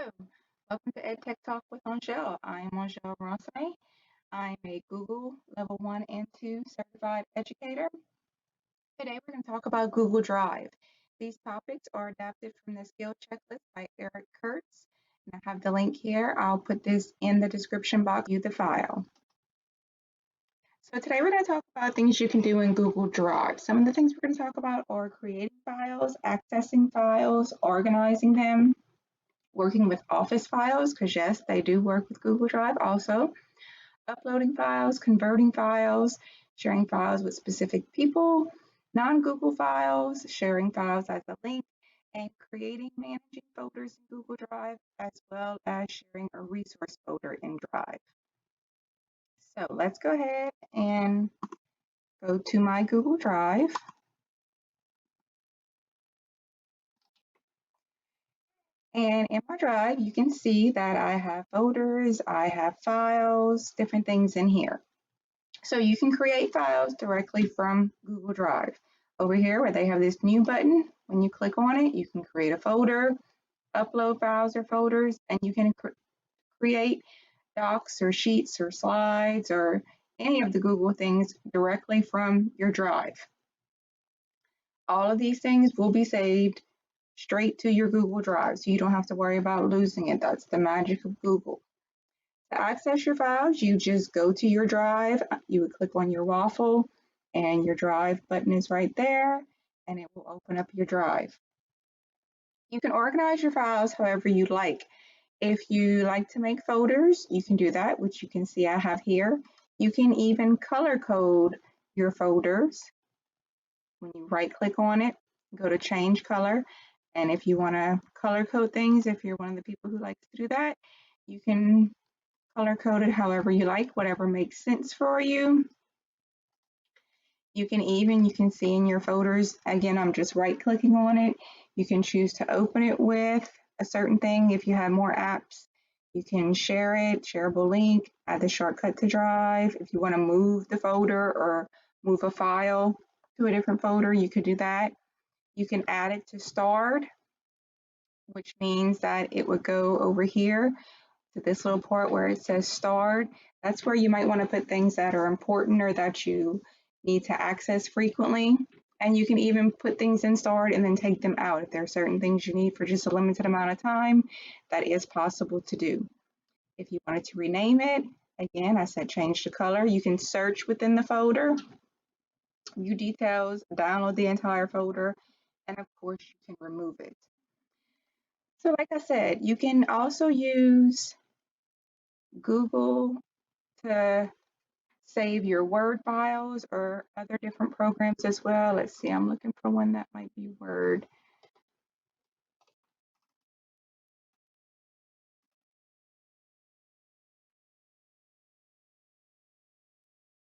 Hello, welcome to EdTech Talk with Angel. I am Angel Ronsame. I'm a Google Level 1 and 2 certified educator. Today we're going to talk about Google Drive. These topics are adapted from the skill checklist by Eric Kurtz. And I have the link here. I'll put this in the description box. View the file. So today we're going to talk about things you can do in Google Drive. Some of the things we're going to talk about are creating files, accessing files, organizing them, working with Office files, because yes, they do work with Google Drive also, uploading files, converting files, sharing files with specific people, non-Google files, sharing files as a link, and creating managing folders in Google Drive, as well as sharing a resource folder in Drive. So let's go ahead and go to my Google Drive. And in my Drive, you can see that I have folders, I have files, different things in here. So you can create files directly from Google Drive. Over here where they have this new button, when you click on it, you can create a folder, upload files or folders, and you can create docs or sheets or slides or any of the Google things directly from your Drive. All of these things will be saved straight to your Google Drive, so you don't have to worry about losing it. That's the magic of Google. To access your files, you just go to your Drive, you would click on your waffle, and your Drive button is right there, and it will open up your Drive. You can organize your files however you like. If you like to make folders, you can do that, which you can see I have here. You can even color code your folders. When you right click on it, go to change color. And if you want to color code things, if you're one of the people who likes to do that, you can color code it however you like, whatever makes sense for you. You can see in your folders, again, I'm just right clicking on it. You can choose to open it with a certain thing. If you have more apps, you can share it, shareable link, add the shortcut to Drive. If you want to move the folder or move a file to a different folder, you could do that. You can add it to starred, which means that it would go over here to this little part where it says starred. That's where you might want to put things that are important or that you need to access frequently. And you can even put things in starred and then take them out. If there are certain things you need for just a limited amount of time, that is possible to do. If you wanted to rename it, again, I said change the color. You can search within the folder, view details, download the entire folder, and of course you can remove it. So like I said, you can also use Google to save your Word files or other different programs as well. Let's see, I'm looking for one that might be Word.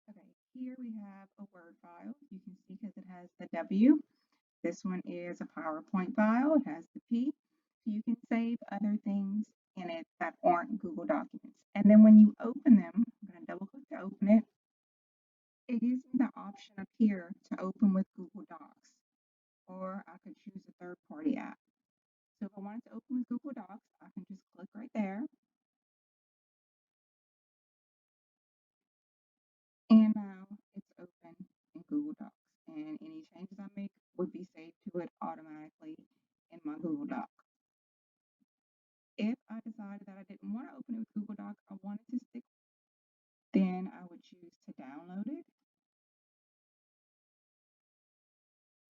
Okay, here we have a Word file. You can see because it has the W. This one is a PowerPoint file. It has the P. So you can save other things in it that aren't Google Documents. And then when you open them, I'm going to double click to open it. It gives me the option up here to open with Google Docs, or I could choose a third-party app. So if I wanted to open with Google Docs, I can just click right there. And now it's open in Google Docs. And any changes I make would be saved to it automatically in my Google Doc. If I decided that I didn't want to open it with Google Doc, I wanted to stick, then I would choose to download it.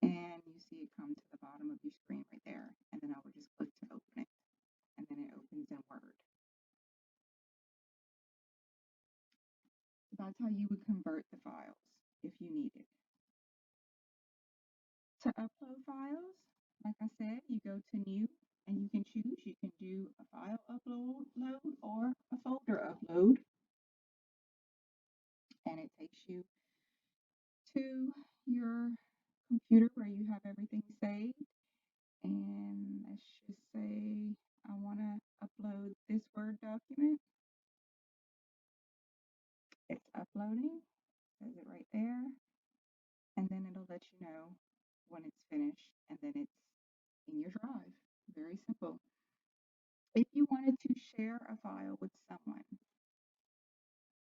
And you see it come to the bottom of your screen right there. And then I would just click to open it. And then it opens in Word. So that's how you would convert the files if you needed. To upload files, like I said, you go to New and you can choose. You can do a file upload or a folder upload. And it takes you to your computer where you have everything saved. And let's just say I want to upload this Word document. It's uploading, says it right there. And then it'll let you know when it's finished, and then it's in your Drive. Very simple. If you wanted to share a file with someone,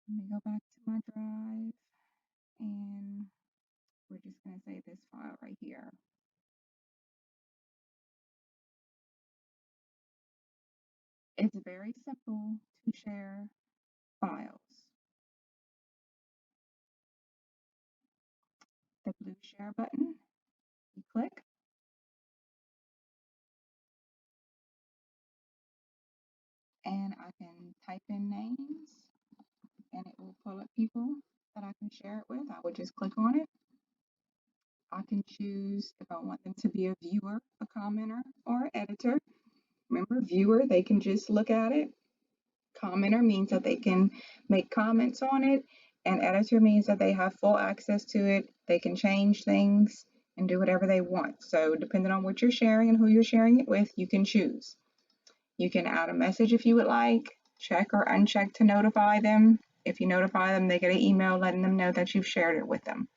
let me go back to my drive and we're just going to say this file right here. It's very simple to share files. The blue share button, you click, and I can type in names and it will pull up people that I can share it with. I would just click on it. I can choose if I want them to be a viewer, a commenter, or editor. Remember, viewer, they can just look at it. Commenter means that they can make comments on it, and editor means that they have full access to it. They can change things and do whatever they want. So depending on what you're sharing and who you're sharing it with, you can choose. You can add a message if you would like, check or uncheck to notify them. If you notify them, they get an email letting them know that you've shared it with them.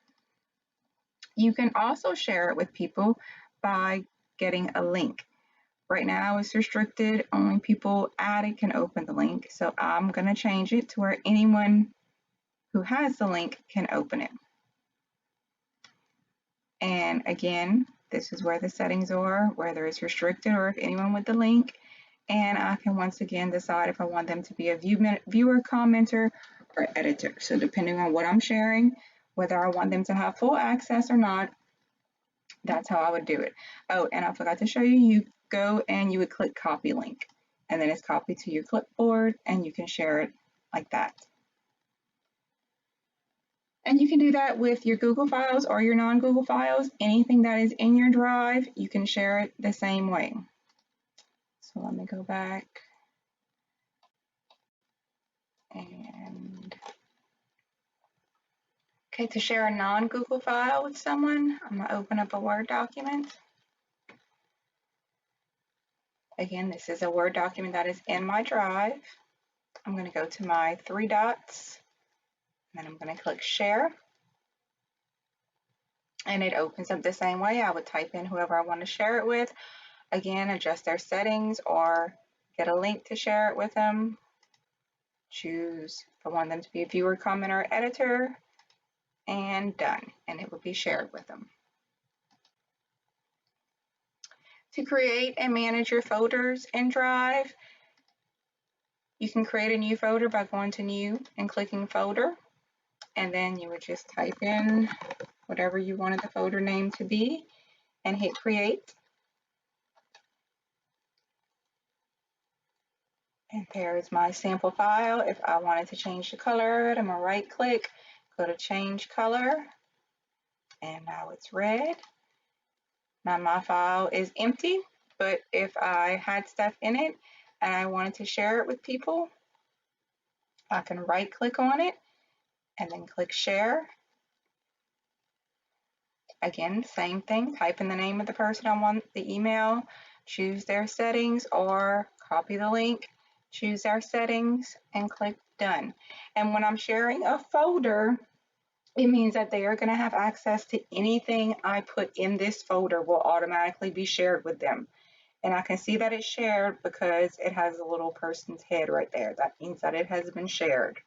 You can also share it with people by getting a link. Right now it's restricted, only people added can open the link. So I'm going to change it to where anyone who has the link can open it. And again, this is where the settings are, whether it's restricted or if anyone with the link. And I can once again decide if I want them to be a viewer, commenter, or editor. So depending on what I'm sharing, whether I want them to have full access or not, that's how I would do it. Oh, and I forgot to show you, you go and you would click copy link, and then it's copied to your clipboard and you can share it like that. And you can do that with your Google files or your non-Google files. Anything that is in your drive, you can share it the same way. So let me go back and okay, to share a non-Google file with someone, I'm going to open up a Word document. Again, this is a Word document that is in my drive. I'm going to go to my three dots, and then I'm going to click share. And it opens up the same way. I would type in whoever I want to share it with. Again, adjust their settings or get a link to share it with them. Choose if I want them to be a viewer, commenter, or editor, and done. And it will be shared with them. To create and manage your folders in Drive, you can create a new folder by going to New and clicking Folder. And then you would just type in whatever you wanted the folder name to be and hit Create. And there's my sample file. If I wanted to change the color, I'm gonna right click, go to change color, and now it's red. Now my file is empty, but if I had stuff in it and I wanted to share it with people, I can right click on it and then click share. Again, same thing, type in the name of the person I want the email, choose their settings or copy the link, choose their settings and click done. And when I'm sharing a folder, it means that they are going to have access to anything I put in this folder will automatically be shared with them. And I can see that it's shared because it has a little person's head right there. That means that it has been shared.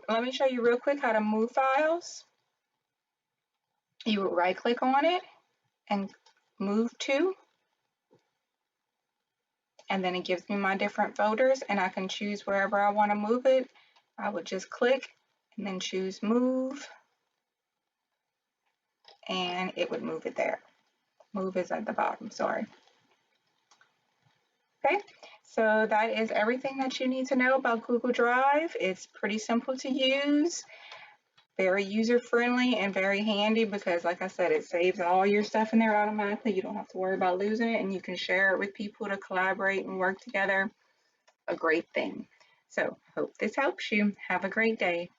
Let me show you real quick how to move files. You would right click on it and move to, and then it gives me my different folders and I can choose wherever I want to move it. I would just click and then choose move and it would move it there. Move is at the bottom, sorry. Okay, so that is everything that you need to know about Google Drive. It's pretty simple to use, very user-friendly and very handy because like I said, it saves all your stuff in there automatically. You don't have to worry about losing it and you can share it with people to collaborate and work together. A great thing. So hope this helps you. Have a great day.